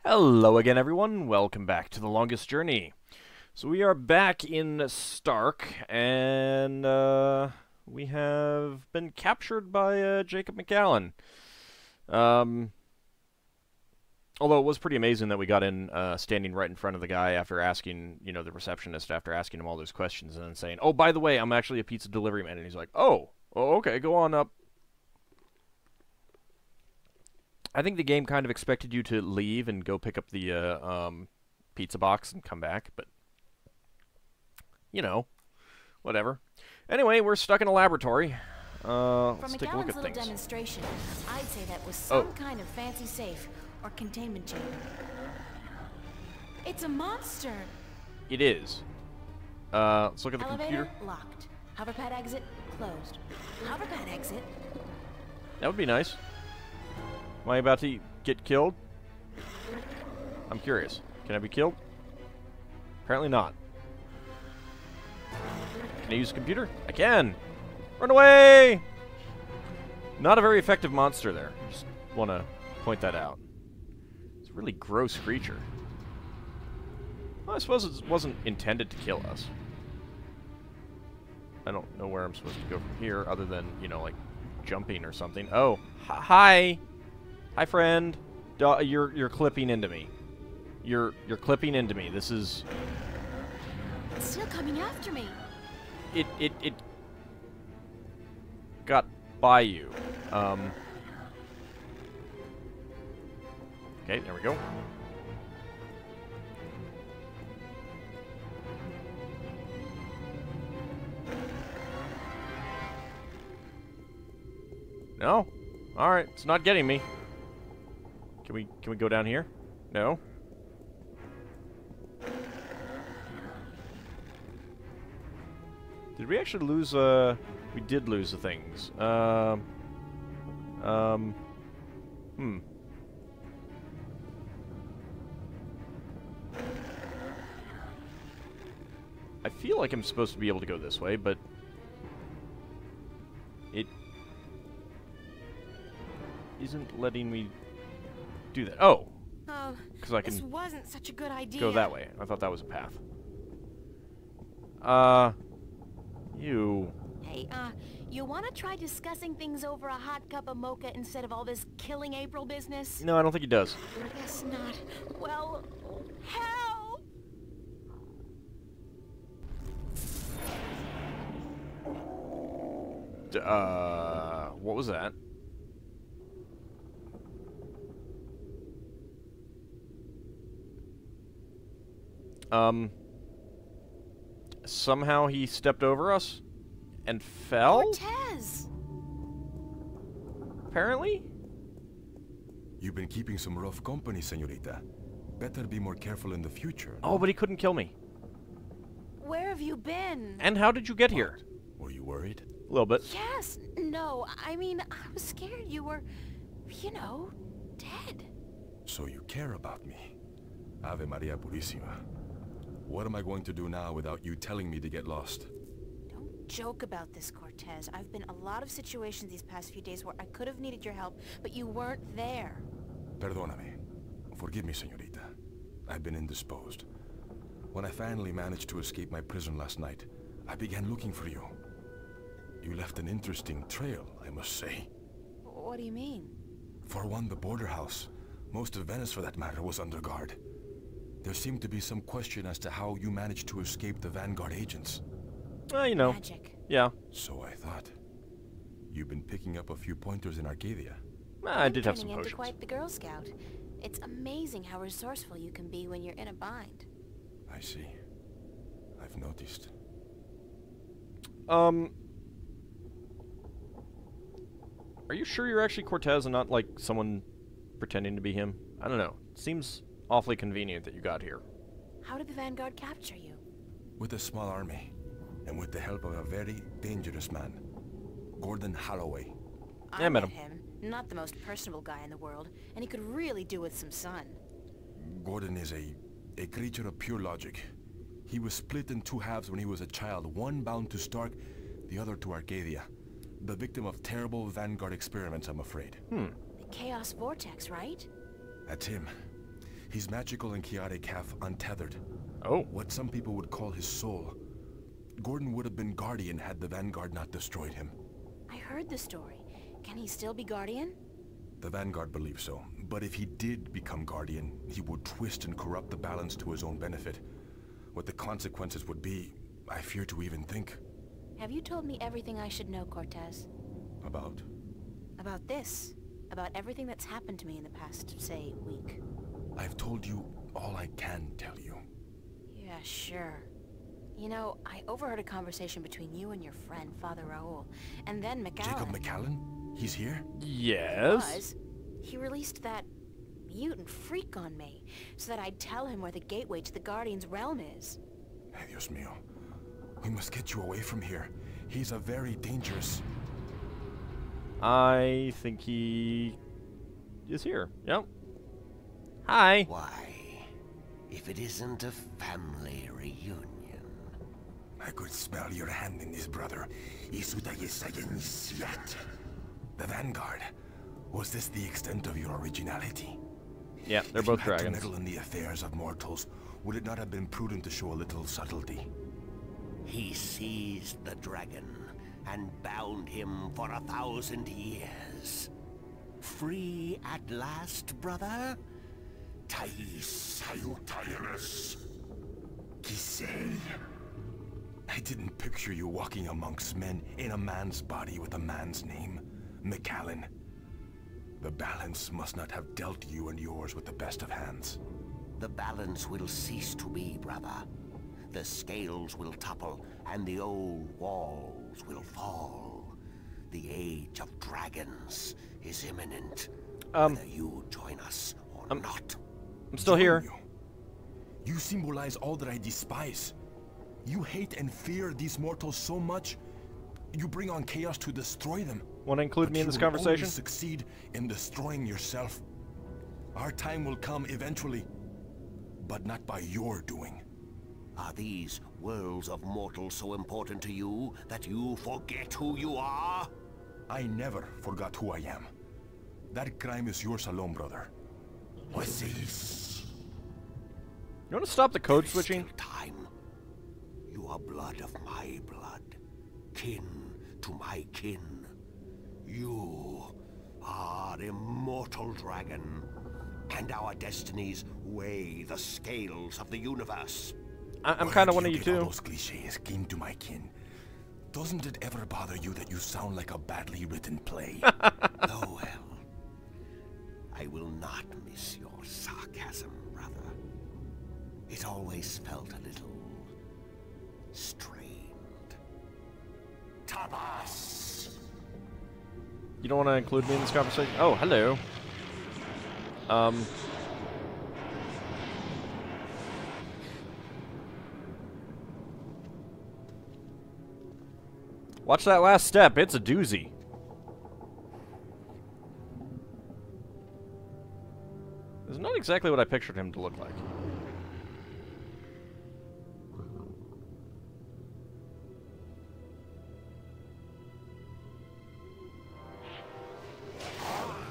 Hello again, everyone. Welcome back to The Longest Journey. So we are back in Stark, and we have been captured by Jacob McAllen. Although it was pretty amazing that we got in standing right in front of the guy after asking, the receptionist, after asking him all those questions, and then saying, "Oh, by the way, I'm actually a pizza delivery man." And he's like, "Oh, okay, go on up." I think the game kind of expected you to leave and go pick up the pizza box and come back, but, whatever. Anyway, we're stuck in a laboratory. Let's take a look at little things. Demonstration, I'd say that was some kind of fancy safe or containment chamber. It's a monster. It is. Let's look at the Elevator computer. locked. Hoverpad exit closed. Hoverpad exit. That would be nice. Am I about to get killed? I'm curious. Can I be killed? Apparently not. Can I use the computer? I can! Run away! Not a very effective monster there. Just want to point that out. It's a really gross creature. Well, I suppose it wasn't intended to kill us. I don't know where I'm supposed to go from here, other than, like jumping or something. Oh, hi! Hi, friend. You're clipping into me. You're clipping into me. This is... It's still coming after me. It got by you. Okay, there we go. No? Alright, it's not getting me. Can we go down here? No? Did we actually lose, we did lose the things. I feel like I'm supposed to be able to go this way, but it isn't letting me do that. Oh! Oh, Because I this can wasn't such a good idea. go that way. I thought that was a path. You... Hey, you want to try discussing things over a hot cup of mocha instead of all this killing April business? No, I don't think he does. I guess not. Well, help! What was that? Somehow he stepped over us and fell? Cortez! Apparently? You've been keeping some rough company, señorita. Better be more careful in the future. Oh, but he couldn't kill me. Where have you been? And how did you get here? Were you worried? A little bit. Yes, no, I mean, I was scared you were, dead. So you care about me. Ave Maria Purísima. What am I going to do now without you telling me to get lost? Don't joke about this, Cortez. I've been in a lot of situations these past few days where I could have needed your help, but you weren't there. Perdóname. Forgive me, señorita. I've been indisposed. When I finally managed to escape my prison last night, I began looking for you. You left an interesting trail, I must say. What do you mean? For one, the border house, most of Venice for that matter, was under guard. There seemed to be some question as to how you managed to escape the Vanguard agents. Magic. Yeah. So I thought. You've been picking up a few pointers in Arcadia. I did have some Turning into potions. quite the Girl Scout. It's amazing how resourceful you can be when you're in a bind. I see. I've noticed. Are you sure you're actually Cortez and not, like, someone pretending to be him? I don't know. It seems awfully convenient that you got here. How did the Vanguard capture you? With a small army, and with the help of a very dangerous man, Gordon Holloway. Yeah, I met him. him. Not the most personable guy in the world, and he could really do with some sun. Gordon is a creature of pure logic. He was split in two halves when he was a child, one bound to Stark, the other to Arcadia. The victim of terrible Vanguard experiments, I'm afraid. The Chaos Vortex, right? That's him. His magical and chaotic half untethered. Oh. What some people would call his soul. Gordon would have been Guardian had the Vanguard not destroyed him. I heard the story. Can he still be Guardian? The Vanguard believes so, but if he did become Guardian, he would twist and corrupt the balance to his own benefit. What the consequences would be, I fear to even think. Have you told me everything I should know, Cortez? About? About this. About everything that's happened to me in the past, say, week. I've told you all I can tell you. Yeah, sure. You know, I overheard a conversation between you and your friend, Father Raoul, and then McAllen. Jacob McAllen? He's here? Yes. He released that mutant freak on me, so that I'd tell him where the gateway to the Guardian's realm is. Hey, Dios mío. We must get you away from here. He's a very dangerous... I think he is here. Yep. Hi. Why, if it isn't a family reunion. I could smell your hand in this, brother. The Vanguard. Was this the extent of your originality? Yeah, they're both If you had to dragons. meddle in the affairs of mortals, would it not have been prudent to show a little subtlety? He seized the dragon and bound him for 1,000 years. Free at last, brother? Thais Salutaris. Kisei. I didn't picture you walking amongst men in a man's body with a man's name. McAllen. The balance must not have dealt you and yours with the best of hands. The balance will cease to be, brother. The scales will topple, and the old walls will fall. The age of dragons is imminent, whether you join us or not. I'm still here. You symbolize all that I despise. You hate and fear these mortals so much, you bring on chaos to destroy them. Want to include But me in you this will only conversation? succeed in destroying yourself. Our time will come eventually, but not by your doing. Are these worlds of mortals so important to you that you forget who you are? I never forgot who I am. That crime is yours alone, brother. What's this? You want to stop the code There is switching? still time. You are blood of my blood, kin to my kin. You are immortal dragon, and our destinies weigh the scales of the universe. I'm Where kind of do one of you get all too. those cliches, kin to my kin. Doesn't it ever bother you that you sound like a badly written play? Oh well. I will not miss your sarcasm, brother. It always felt a little strained. Tabas! You don't want to include me in this conversation? Oh, hello. Watch that last step. It's a doozy. It's not exactly what I pictured him to look like.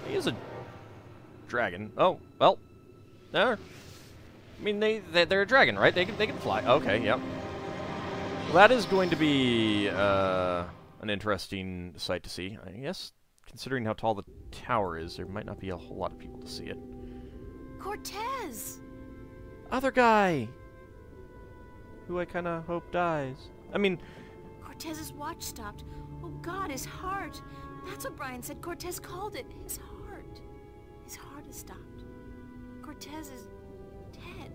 He is a dragon. Oh, well. There. I mean, they're a dragon, right? They can fly. Okay, yep. Well, that is going to be an interesting sight to see. I guess, considering how tall the tower is, there might not be a whole lot of people to see it. Cortez! Other guy! Who I kind of hope dies. I mean... Cortez's watch stopped. Oh God, his heart. That's what Brian said Cortez called it. His heart. His heart has stopped. Cortez is dead.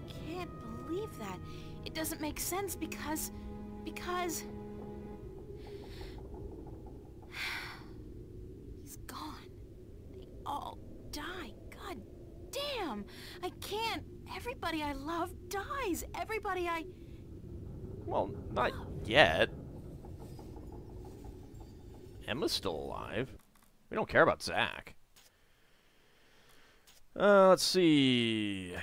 I can't believe that. It doesn't make sense because... He's gone. They all die. God damn. I can't. Everybody I love dies. Everybody I... Well, not yet. Emma's still alive. We don't care about Zach. Let's see.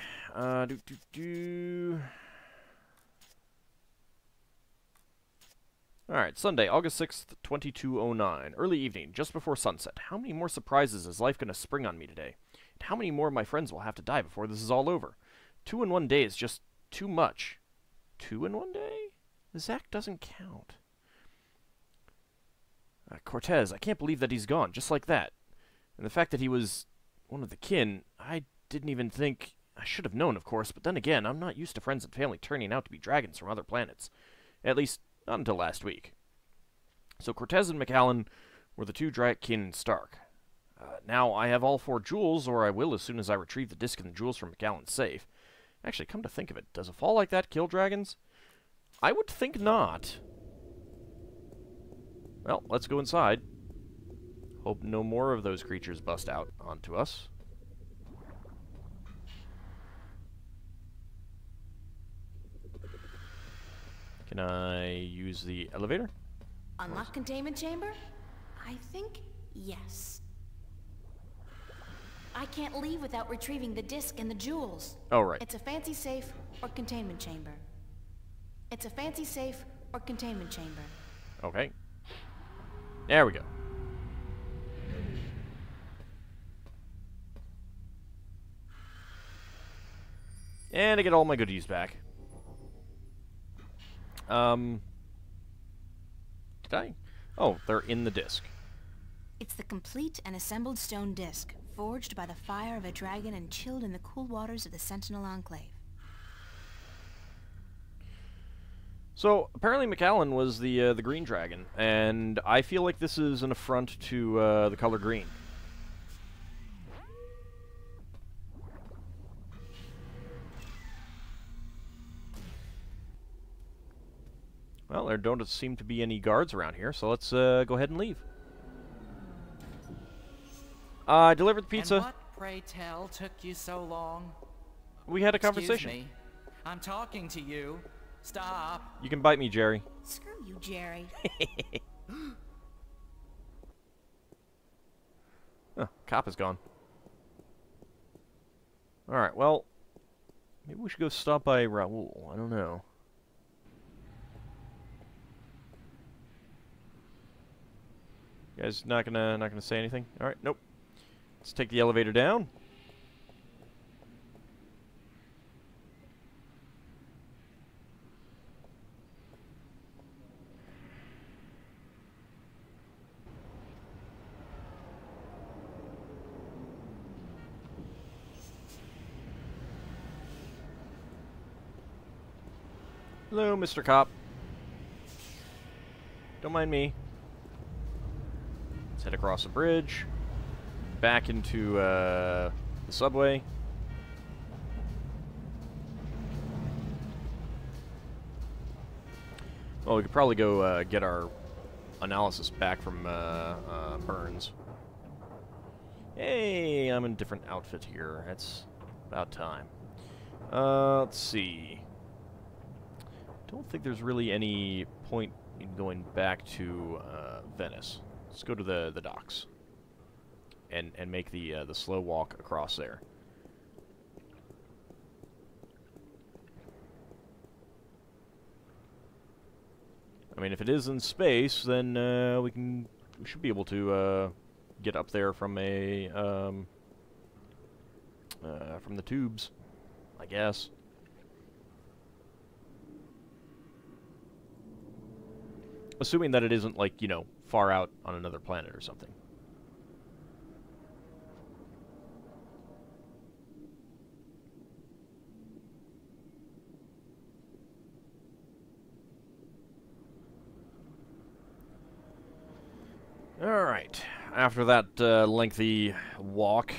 Alright, Sunday, August 6th, 2209. Early evening, just before sunset. How many more surprises is life going to spring on me today? how many more of my friends will have to die before this is all over? 2 in 1 day is just too much. 2 in 1 day? Zach doesn't count. Cortez, I can't believe that he's gone, just like that. And the fact that he was one of the kin, I didn't even think... I should have known, of course, but then again, I'm not used to friends and family turning out to be dragons from other planets. At least, not until last week. So Cortez and McAllen were the 2 kin in Stark. Now I have all 4 jewels, or I will as soon as I retrieve the disc and the jewels from McAllen's safe. Actually, come to think of it, does a fall like that kill dragons? I would think not. Well, let's go inside. Hope no more of those creatures bust out onto us. Can I use the elevator? Unlock containment chamber? I think yes. I can't leave without retrieving the disc and the jewels. Oh, right. It's a fancy safe or containment chamber. It's a fancy safe or containment chamber. Okay. There we go. And I get all my goodies back. Did I? Oh, they're in the disc. It's the complete and assembled stone disc, forged by the fire of a dragon and chilled in the cool waters of the Sentinel Enclave. So, apparently McAllen was the green dragon, and I feel like this is an affront to the color green. Well, there don't seem to be any guards around here, so let's go ahead and leave. I delivered the pizza. And what, pray tell, took you so long? We had a conversation. Excuse me. I'm talking to you. Stop. You can bite me, Jerry. Screw you, Jerry. Oh, cop is gone. Alright, well, maybe we should go stop by Raoul. I don't know. You guys not gonna say anything? Alright, nope. Let's take the elevator down. Hello, Mr. Cop. Don't mind me. Let's head across the bridge, back into the subway. Well, we could probably go get our analysis back from Burns. Hey, I'm in a different outfit here. It's about time. Let's see. Don't think there's really any point in going back to Venice. Let's go to the docks and make the slow walk across there. I mean, if it is in space, then we should be able to get up there from from the tubes, I guess. Assuming that it isn't, like, you know, far out on another planet or something. Alright, after that lengthy walk.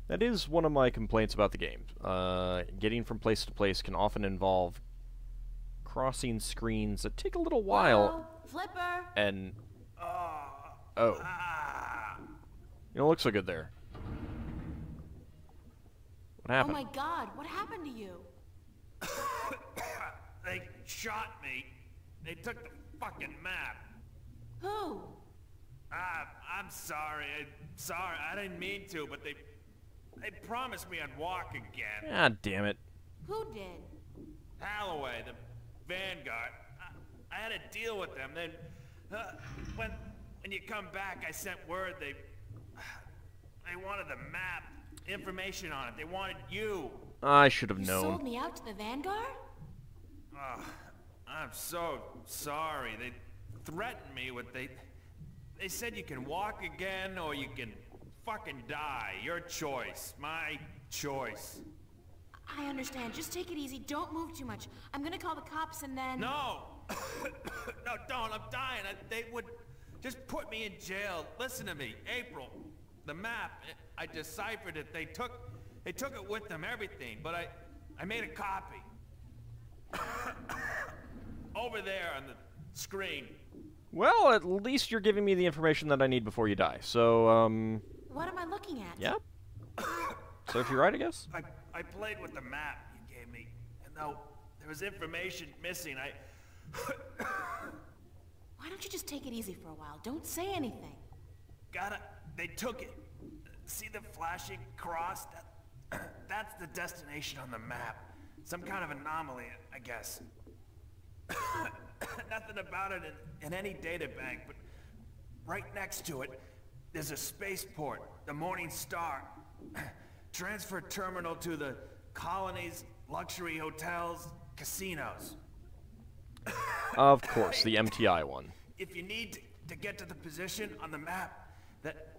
That is one of my complaints about the game. Getting from place to place can often involve crossing screens that take a little while. Oh, Flipper! And... oh. You don't look so good there. What happened? Oh my god, what happened to you? They shot me. They took the fucking map. Who? I'm sorry. Sorry, I didn't mean to, but they promised me I'd walk again. God damn it. Who did? Holloway, the Vanguard. I had a deal with them. Then, when when you come back, I sent word they wanted the map, information on it. They wanted you. I should have You known. sold me out to the Vanguard? I'm so sorry. They threatened me with they said you can walk again or you can fucking die. Your choice. My choice. I understand. Just take it easy. Don't move too much. I'm gonna call the cops and then... No! No, don't. I'm dying. They would just put me in jail. Listen to me. April, the map, I deciphered it. They took it with them, everything, but I made a copy. Over there on the screen. Well, at least you're giving me the information that I need before you die. So, What am I looking at? yeah. So if you're right, I guess. I played with the map you gave me, and though there was information missing, Why don't you just take it easy for a while? Don't say anything. They took it. See the flashing cross? That's the destination on the map. Some kind of anomaly, I guess. Nothing about it in any data bank, but right next to it, there's a spaceport, the Morning Star. Transfer terminal to the colonies, luxury hotels, casinos. Of course, the MTI one. If you need to get to the position on the map,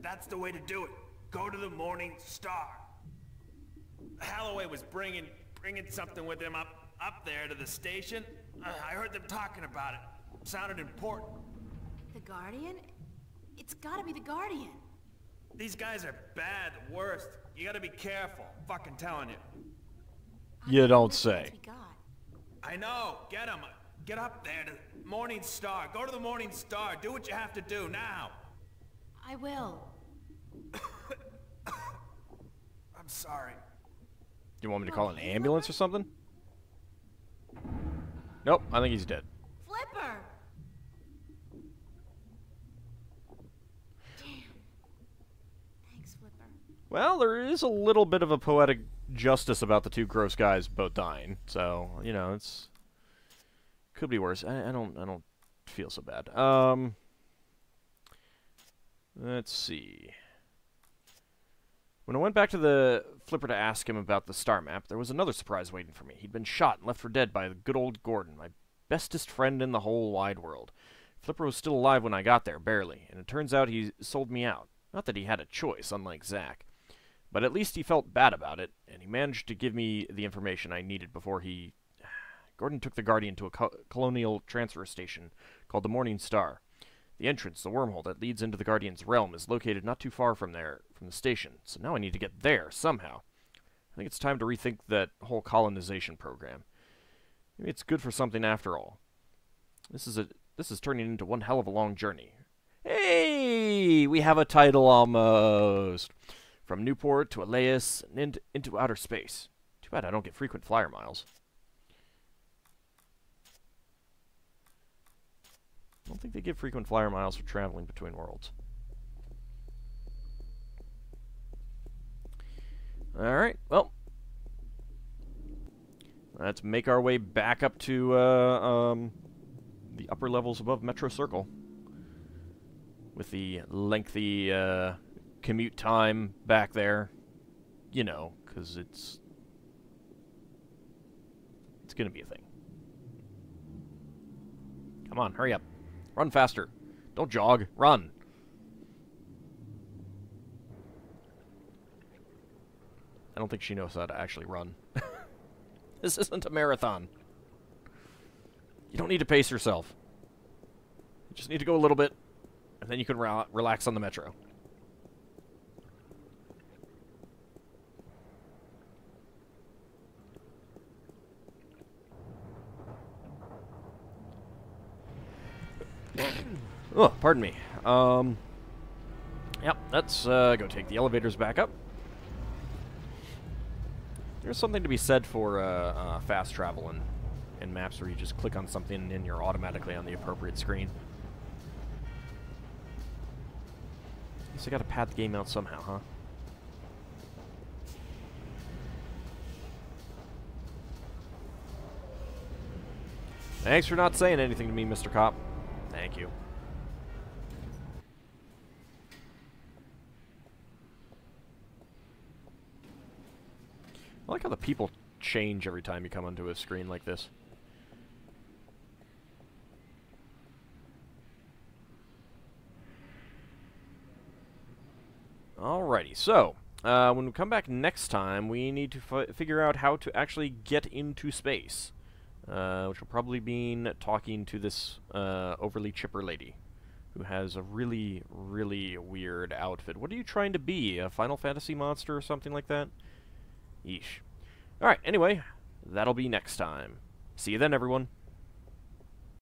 that's the way to do it. Go to the Morning Star. Holloway was bringing something with him up there to the station. I heard them talking about it. Sounded important. The Guardian? It's gotta be the Guardian. These guys are bad, the worst. You gotta be careful. Fucking telling you. You don't say. We got. I know. Get them. Get up there to Morning Star. Go to the Morning Star. Do what you have to do now. I will. I'm sorry. Do you want me to call an ambulance or something? Nope, I think he's dead. Flipper! Damn. Thanks, Flipper. Well, there is a little bit of a poetic justice about the two gross guys both dying, so you know it's could be worse. I don't feel so bad. Let's see. When I went back to the Flipper to ask him about the star map, there was another surprise waiting for me. He'd been shot and left for dead by the good old Gordon, my bestest friend in the whole wide world. Flipper was still alive when I got there, barely, and it turns out he sold me out. Not that he had a choice, unlike Zack. But at least he felt bad about it, and he managed to give me the information I needed before he... Gordon took the Guardian to a colonial transfer station called the Morning Star. The entrance, the wormhole that leads into the Guardian's realm, is located not too far from the station, so now I need to get there, somehow. I think it's time to rethink that whole colonization program. Maybe it's good for something after all. This is turning into one hell of a long journey. Hey! We have a title almost! From Newport to Elias and into outer space. Too bad I don't get frequent flyer miles. I don't think they give frequent flyer miles for traveling between worlds. Alright, well. Let's make our way back up to the upper levels above Metro Circle. With the lengthy commute time back there. You know, because it's going to be a thing. Come on, hurry up. Run faster. Don't jog. Run. I don't think she knows how to actually run. This isn't a marathon. You don't need to pace yourself. You just need to go a little bit, and then you can relax on the metro. Oh, pardon me. Yep, let's go take the elevators back up. There's something to be said for fast travel in maps where you just click on something and you're automatically on the appropriate screen. Guess I gotta pad the game out somehow, huh? Thanks for not saying anything to me, Mr. Cop. Thank you. I like how the people change every time you come onto a screen like this. Alrighty, so, when we come back next time, we need to figure out how to actually get into space. Which will probably mean talking to this overly chipper lady, who has a really, really weird outfit. What are you trying to be? A Final Fantasy monster or something like that? Yeesh. Alright, anyway, that'll be next time. See you then, everyone.